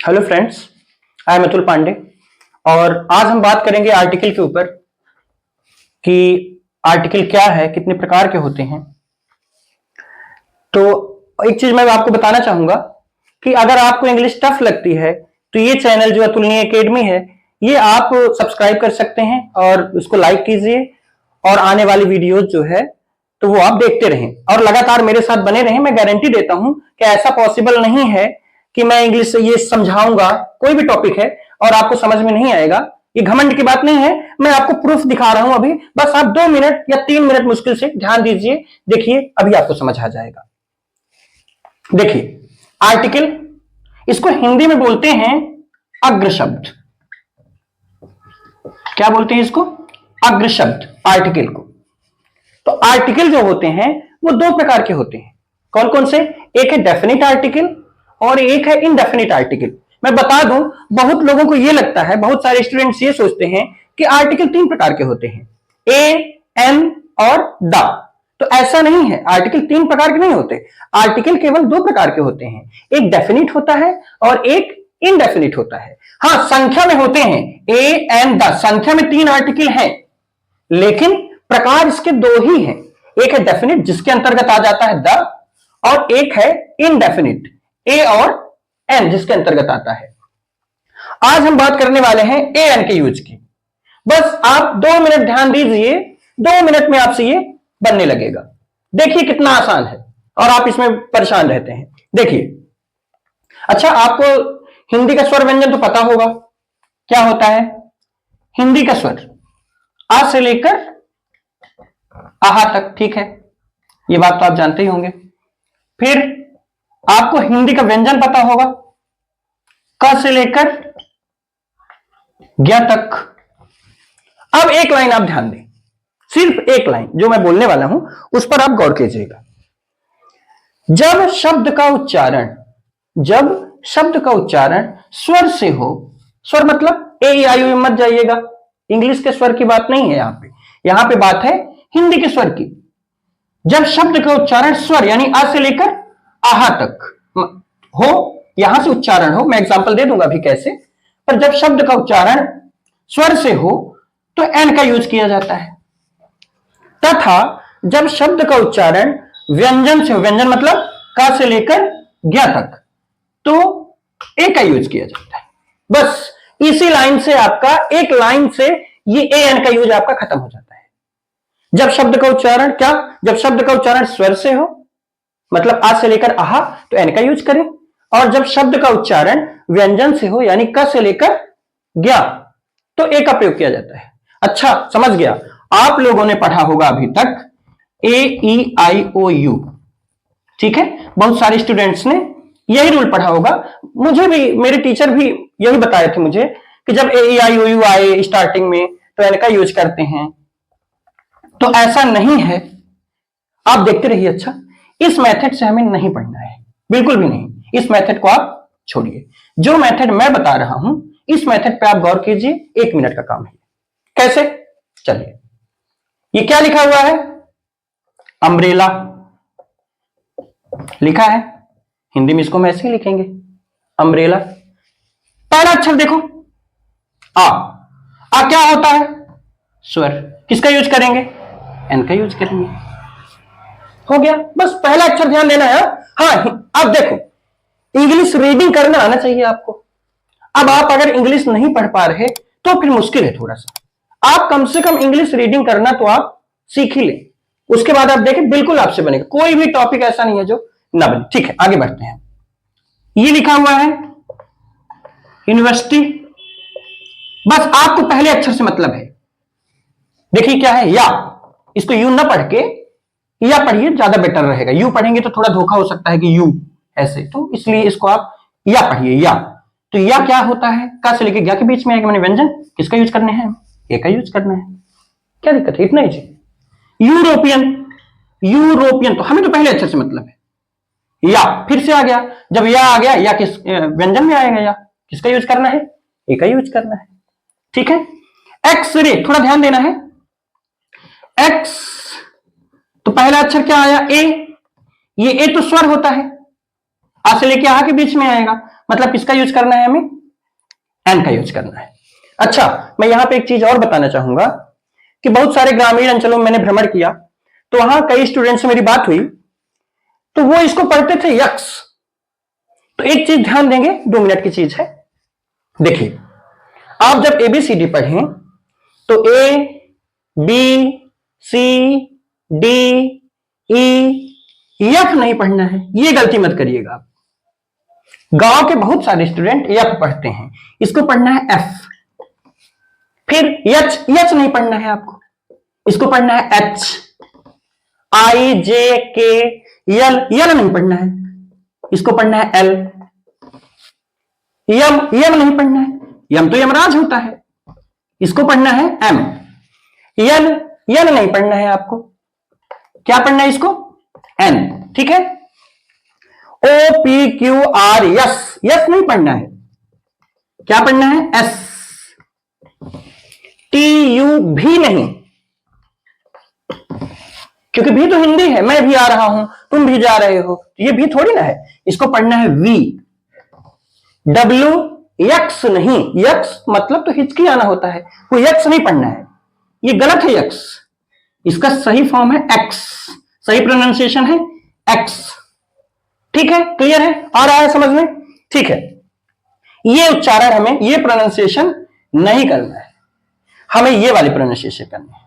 Hello friends, I am Atul Pandey और आज हम बात करेंगे आर्टिकल के ऊपर कि आर्टिकल क्या है, कितने प्रकार के होते हैं। तो एक चीज मैं आपको बताना चाहूंगा कि अगर आपको इंग्लिश टफ लगती है तो ये चैनल जो अतुलनीय एकेडमी है ये आप सब्सक्राइब कर सकते हैं और उसको लाइक कीजिए और आने वाली वीडियोज जो है तो वो आप देखते रहें और लगातार मेरे साथ बने रहें। मैं गारंटी देता हूं कि ऐसा पॉसिबल नहीं है कि मैं इंग्लिश से ये समझाऊंगा, कोई भी टॉपिक है और आपको समझ में नहीं आएगा। ये घमंड की बात नहीं है, मैं आपको प्रूफ दिखा रहा हूं अभी। बस आप 2 मिनट या 3 मिनट मुश्किल से ध्यान दीजिए, देखिए अभी आपको समझ आ जाएगा। देखिए आर्टिकल, इसको हिंदी में बोलते हैं अग्र शब्द। क्या बोलते हैं इसको? अग्र शब्द, आर्टिकल को। तो आर्टिकल जो होते हैं वो 2 प्रकार के होते हैं। कौन कौन से? एक है डेफिनिट आर्टिकल और एक है इनडेफिनिट आर्टिकल। मैं बता दूं, बहुत लोगों को यह लगता है, बहुत सारे स्टूडेंट्स ये सोचते हैं कि आर्टिकल 3 प्रकार के होते हैं, ए, एन और द। तो ऐसा नहीं है, आर्टिकल 3 प्रकार के नहीं होते। आर्टिकल केवल 2 प्रकार के होते हैं, एक डेफिनिट होता है और एक इनडेफिनिट होता है। हाँ, संख्या में होते हैं ए, एन, द, संख्या में 3 आर्टिकल हैं, लेकिन प्रकार इसके 2 ही हैं। एक है डेफिनिट जिसके अंतर्गत आ जाता है द, और एक है इनडेफिनिट, ए और एन, जिसके अंतर्गत आता है। आज हम बात करने वाले हैं ए एन के यूज की। बस आप 2 मिनट ध्यान दीजिए, 2 मिनट में आपसे ये बनने लगेगा। देखिए कितना आसान है और आप इसमें परेशान रहते हैं। देखिए, अच्छा आपको हिंदी का स्वर व्यंजन तो पता होगा क्या होता है। हिंदी का स्वर आ से लेकर आहा तक, ठीक है, ये बात तो आप जानते ही होंगे। फिर आपको हिंदी का व्यंजन पता होगा, क से लेकर ज्ञ तक। अब एक लाइन आप ध्यान दें, सिर्फ एक लाइन जो मैं बोलने वाला हूं उस पर आप गौर कीजिएगा। जब शब्द का उच्चारण स्वर से हो, स्वर मतलब ए ई आई मत जाइएगा, इंग्लिश के स्वर की बात नहीं है यहां पे बात है हिंदी के स्वर की। जब शब्द का उच्चारण स्वर यानी आ से लेकर आहा तक हो, यहां से उच्चारण हो, मैं एग्जांपल दे दूंगा अभी कैसे, पर जब शब्द का उच्चारण स्वर से हो तो एन का यूज किया जाता है, तथा जब शब्द का उच्चारण व्यंजन से हो, व्यंजन मतलब का से लेकर ज्ञ तक, तो ए का यूज किया जाता है। बस इसी लाइन से आपका, एक लाइन से ये ए एन का यूज आपका खत्म हो जाता है। जब शब्द का उच्चारण क्या, जब शब्द का उच्चारण स्वर से हो मतलब आ से लेकर आहा तो एन का यूज करें, और जब शब्द का उच्चारण व्यंजन से हो यानी क से लेकर ज्ञ तो ए का प्रयोग किया जाता है। अच्छा समझ गया। आप लोगों ने पढ़ा होगा अभी तक ए ई आई ओ यू, ठीक है, बहुत सारे स्टूडेंट्स ने यही रूल पढ़ा होगा। मुझे भी मेरे टीचर भी यही बताए थे मुझे कि जब ए ई आई ओ यू आए स्टार्टिंग में तो एन का यूज करते हैं। तो ऐसा नहीं है, आप देखते रहिए। अच्छा, इस मेथड से हमें नहीं पढ़ना है, बिल्कुल भी नहीं। इस मेथड को आप छोड़िए, जो मेथड मैं बता रहा हूं इस मेथड पे आप गौर कीजिए। 1 मिनट का काम है। कैसे? चलिए, ये क्या लिखा हुआ है? अम्ब्रेला लिखा है, हिंदी में इसको हम ऐसे ही लिखेंगे, अम्ब्रेला। पहला अक्षर देखो आ क्या होता है? स्वर। किसका यूज करेंगे? एन का यूज करेंगे। हो गया, बस पहला अक्षर ध्यान देना है। हाँ, अब देखो, इंग्लिश रीडिंग करना आना चाहिए आपको। अब आप अगर इंग्लिश नहीं पढ़ पा रहे तो फिर मुश्किल है थोड़ा सा। आप कम से कम इंग्लिश रीडिंग करना तो आप सीख ही ले, उसके बाद आप देखें बिल्कुल आपसे बनेगा। कोई भी टॉपिक ऐसा नहीं है जो ना बने। ठीक है, आगे बढ़ते हैं। ये लिखा हुआ है यूनिवर्सिटी। बस आपको पहले अक्षर से मतलब है। देखिए क्या है, या। इसको यू ना पढ़ के या पढ़िए, ज्यादा बेटर रहेगा। यू पढ़ेंगे तो थोड़ा धोखा हो सकता है कि यू ऐसे, तो इसलिए इसको आप या पढ़िए, या। तो या क्या होता है? का से लेके ज्ञ के बीच में आएगा, मैंने व्यंजन। किसका यूज करने हैं? ए का यूज करना है। क्या दिक्कत है? इतना ही। यूरोपियन, यूरोपियन तो हमें तो पहले अक्षर से मतलब है। या फिर से आ गया, जब या आ गया, या किस व्यंजन में आएगा? या किसका यूज करना है? ए का यूज करना है। ठीक है। एक्स-रे, थोड़ा ध्यान देना है। एक्स तो पहला अक्षर क्या आया? ए। ये ए तो स्वर होता है, आ से लेके आ के बीच में आएगा, मतलब किसका यूज करना है हमें? एन का यूज करना है। अच्छा, मैं यहां पे एक चीज और बताना चाहूंगा कि बहुत सारे ग्रामीण अंचलों में मैंने भ्रमण किया, तो वहां कई स्टूडेंट से मेरी बात हुई, तो वो इसको पढ़ते थे यक्स। तो एक चीज ध्यान देंगे, 2 मिनट की चीज है, देखिए, आप जब एबीसीडी पढ़ें तो A B C D E F नहीं पढ़ना है, ये गलती मत करिएगा। गांव के बहुत सारे स्टूडेंट एफ पढ़ते हैं, इसको पढ़ना है एफ। फिर एच, एच नहीं पढ़ना है आपको, इसको पढ़ना है एच। आई जे के यल, यल नहीं पढ़ना है, इसको पढ़ना है एल। यम, यम नहीं पढ़ना है, यम तो यमराज होता है, इसको पढ़ना है एम। यल, यल नहीं पढ़ना है आपको, क्या पढ़ना है इसको? एन। ठीक है। O P Q R S, S नहीं पढ़ना है, क्या पढ़ना है? एस। टी यू भी नहीं, क्योंकि भी तो हिंदी है, मैं भी आ रहा हूं, तुम भी जा रहे हो, ये भी थोड़ी ना है, इसको पढ़ना है वी। डब्ल्यू यक्स नहीं, यक्स मतलब तो हिचकी आना होता है, वो यक्स नहीं पढ़ना है, ये गलत है यक्स, इसका सही फॉर्म है एक्स, सही प्रोनाउंसिएशन है एक्स। ठीक है, क्लियर है, आ रहा है समझ में? ठीक है, ये उच्चारण हमें, ये प्रोनाउंसिएशन नहीं करना है, हमें ये वाली प्रोनाउंसिएशन करनी है।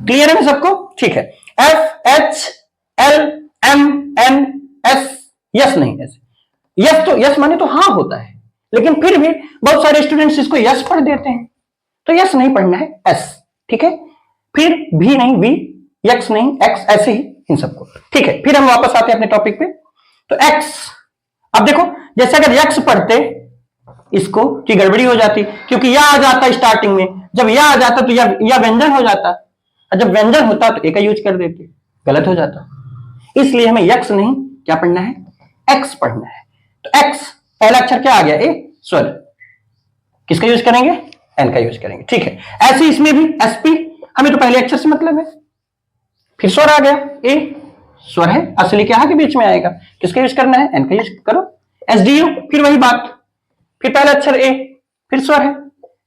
क्लियर है सबको? ठीक है। F H L M N S, S नहीं, ऐसे यस तो यस माने तो हाँ होता है, लेकिन फिर भी बहुत सारे स्टूडेंट्स इसको यस पढ़ देते हैं, तो यस नहीं पढ़ना है, एस। ठीक है, फिर भी नहीं वी, यक्स नहीं एक्स, ऐसे ही इन सबको। ठीक है, फिर हम वापस आते हैं अपने टॉपिक पे। तो एक्स, अब देखो, जैसे अगर यक्स पढ़ते इसको की गड़बड़ी हो जाती, क्योंकि यह आ जाता स्टार्टिंग में, जब यह आ जाता तो यह व्यंजन हो जाता, और जब व्यंजन होता तो एक का यूज कर देते, गलत हो जाता। इसलिए हमें यक्स नहीं, क्या पढ़ना है? एक्स पढ़ना है। तो एक्स पहला अक्षर क्या आ गया? ए, स्वर, किसका यूज करेंगे? एन का यूज करेंगे। ठीक है, ऐसे इसमें भी एसपी, हमें तो पहले अक्षर से मतलब है, फिर स्वर आ गया, ए स्वर है, असली क्या के बीच में आएगा, किसका यूज करना है? एन का यूज करो। एस डी यू, फिर वही बात, फिर पहला अक्षर ए, फिर स्वर है,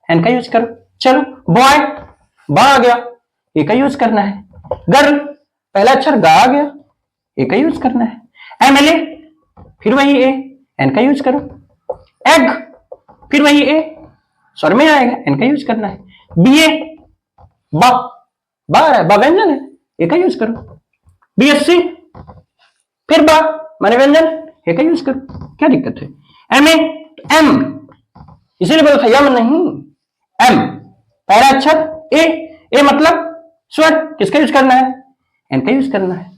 एन का यूज करो। चलो, बॉय, बा आ गया, ए का यूज करना है। गर्ल, पहला अक्षर गा आ गया, ए का यूज करना है। एमएलए, फिर वही ए, एन का यूज करो। एग, फिर वही ए, स्वर में आएगा, एन का यूज करना है। बीए, बा, बा है, बा व्यंजन है, ए का यूज करो। बीएससी, फिर बा माने व्यंजन, ए का यूज करो, क्या दिक्कत है? एमए, एम, इसीलिए बोला था यम नहीं, एम, पहला अक्षर ए, ए मतलब स्वर, किसका यूज करना है? एन का यूज करना है।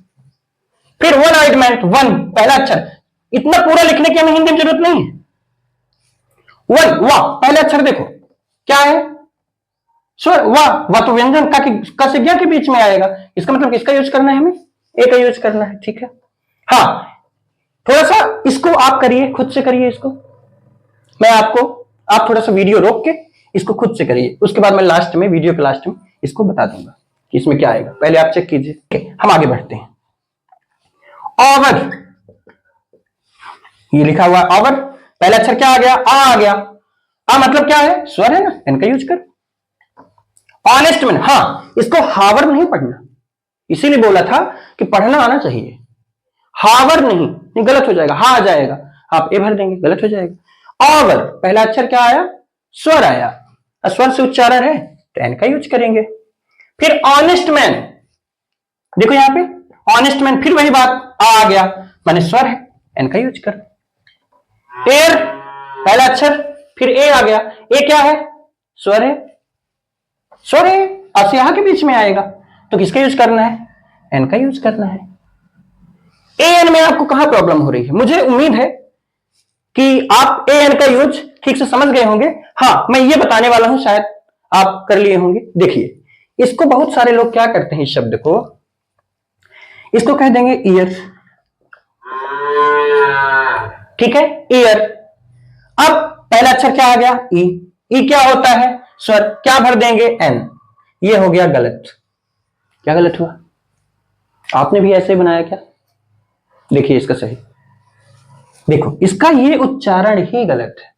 फिर वन आइटमेंट, वन पहला अक्षर, इतना पूरा लिखने की हमें हिंदी में जरूरत नहीं है। वन, वाह, पहला अक्षर देखो क्या है? स्वर, वाह, वाह तो व्यंजन का से क्या के बीच में आएगा, इसका मतलब किसका यूज करना है हमें? ए का यूज करना है। ठीक है, हाँ, थोड़ा सा इसको आप करिए, खुद से करिए इसको, मैं आपको, आप थोड़ा सा वीडियो रोक के इसको खुद से करिए, उसके बाद मैं लास्ट में, वीडियो के लास्ट में इसको बता दूंगा कि इसमें क्या आएगा, पहले आप चेक कीजिए। हम आगे बढ़ते हैं। ओवर, ये लिखा हुआ ओवर, पहला अक्षर क्या आ गया? आ गया, आ मतलब क्या है? स्वर है ना, एन का यूज कर। ऑनेस्ट मैन, हाँ, इसको हावर नहीं पढ़ना, इसीलिए बोला था कि पढ़ना आना चाहिए, हावर नहीं, नहीं गलत हो जाएगा, हा आ जाएगा, आप ए भर देंगे, गलत हो जाएगा। ओवर, पहला अक्षर क्या आया? स्वर आया, स्वर से उच्चारण है तो एन का यूज करेंगे। फिर ऑनेस्ट मैन, देखो यहां पे ऑनेस्ट मैन, फिर वही बात, आ गया माने स्वर है, एन का यूज कर। एयर, पहला अक्षर, फिर ए आ गया, ए क्या है? स्वर है, स्वर है, अब यहां के बीच में आएगा तो किसका यूज करना है? एन का यूज करना है। ए एन में आपको कहां प्रॉब्लम हो रही है? मुझे उम्मीद है कि आप ए एन का यूज ठीक से समझ गए होंगे। हाँ, मैं ये बताने वाला हूं, शायद आप कर लिए होंगे। देखिए, इसको बहुत सारे लोग क्या करते हैं, इस शब्द को, इसको कह देंगे ईयर। ठीक है, ईयर। अब पहला अक्षर क्या आ गया? ई, ई क्या होता है? स्वर, क्या भर देंगे? एन। ये हो गया गलत। क्या गलत हुआ? आपने भी ऐसे बनाया क्या? देखिए इसका सही, देखो इसका ये उच्चारण ही गलत है।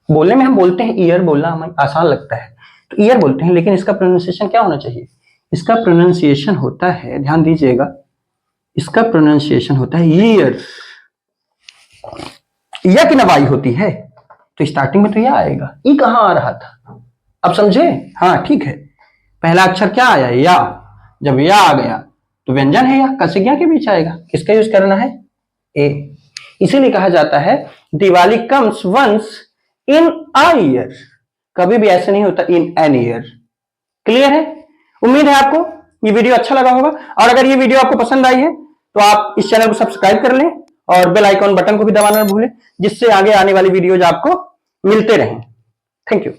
बोलने में हम बोलते हैं ईयर, बोलना हमें आसान लगता है तो ईयर बोलते हैं, लेकिन इसका प्रोनाउंसिएशन क्या होना चाहिए? इसका प्रोनाउंसिएशन होता है, ध्यान दीजिएगा, इसका प्रोनाउंसिएशन होता है ईयर। या की नवाई होती है तो स्टार्टिंग में तो यह आएगा, ई कहां आ रहा था, अब समझे? हाँ ठीक है, पहला अक्षर क्या आया? या। जब या आ गया तो व्यंजन है या, कसिज्ञा के बीच आएगा। किसका यूज करना है? ए। इसीलिए कहा जाता है Diwali comes once in a year, कभी भी ऐसे नहीं होता इन एन ईयर। क्लियर है? उम्मीद है आपको ये वीडियो अच्छा लगा होगा, और अगर ये वीडियो आपको पसंद आई है तो आप इस चैनल को सब्सक्राइब कर लें और बेल आइकॉन बटन को भी दबाना न भूलें, जिससे आगे आने वाली वीडियोज आपको मिलते रहें। Thank you.